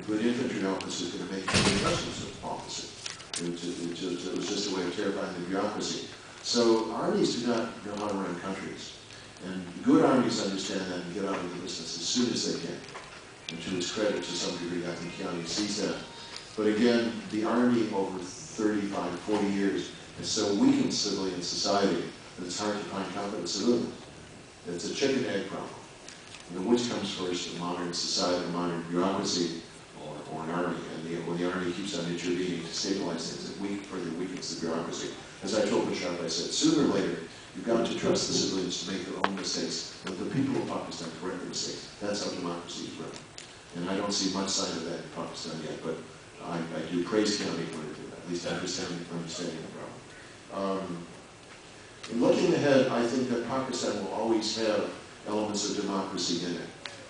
good infantry officer is going to make a good justice officer. It was just a way of terrifying the bureaucracy. So armies do not know how to run countries. And good armies understand that and get out of the business as soon as they can. And to its credit, to some degree, I think Chiani sees that. But again, the army over 35, 40 years has so weakened civilian society that it's hard to find competent civilians. It's a chicken-egg problem. You know, which comes first, a modern society, a modern bureaucracy, or an army? And when the army keeps on intervening to stabilize things, it further weakens the bureaucracy. As I told Bashar, I said, sooner or later, you've got to trust the civilians to make their own mistakes, but the people of Pakistan correct their mistakes. That's how democracy is run. And I don't see much sign of that in Pakistan yet, but I do praise Chiani for at least understanding the problem. In looking ahead, I think that Pakistan will always have elements of democracy in it.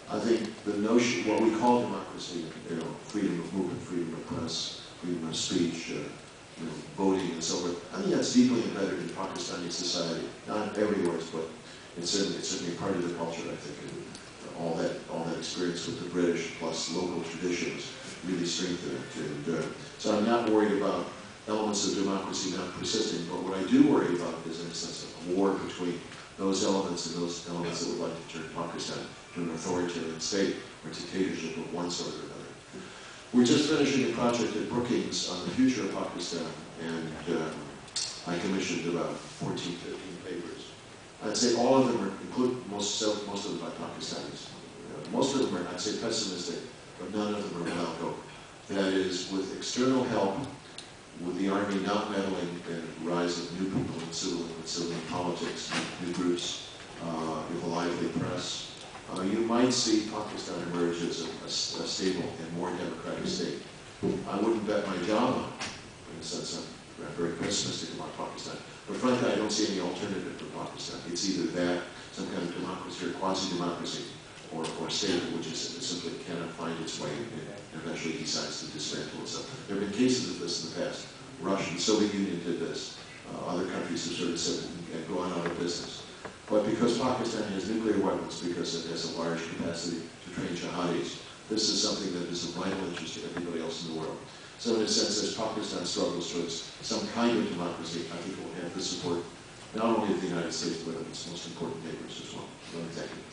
I think the notion, what we call democracy, you know, freedom of movement, freedom of press, freedom of speech, you know, voting and so forth, I think that's deeply embedded in Pakistani society. Not everywhere, but it's certainly a part of the culture, I think. And all that experience with the British plus local traditions really strengthen it. And so I'm not worried about elements of democracy not persisting, but what I do worry about is, in a sense, a war between those elements and those elements that would like to turn Pakistan to an authoritarian state or dictatorship of one sort or another. We're just finishing a project at Brookings on the future of Pakistan, and I commissioned about 14, 15 papers. I'd say all of them are, include most of them by Pakistanis. Most of them are, I'd say, pessimistic, but none of them are without hope. That is, with external help, with the army not meddling in the rise of new people in civilian politics, new groups, with a lively press, you might see Pakistan emerge as a stable and more democratic state. I wouldn't bet my job on it. In a sense, I'm very pessimistic about Pakistan. But frankly, I don't see any alternative for Pakistan. It's either that, some kind of democracy or quasi-democracy, or stable, which is simply cannot find its way and eventually decides to dismantle itself. There have been cases of this in the past. Russia, the Soviet Union did this. Other countries have sort of said and gone out of business. But because Pakistan has nuclear weapons, because it has a large capacity to train jihadis, this is something that is of vital interest to everybody else in the world. So in a sense, as Pakistan struggles towards some kind of democracy, I think it will have the support not only of the United States, but of its most important neighbors as well. So, thank you.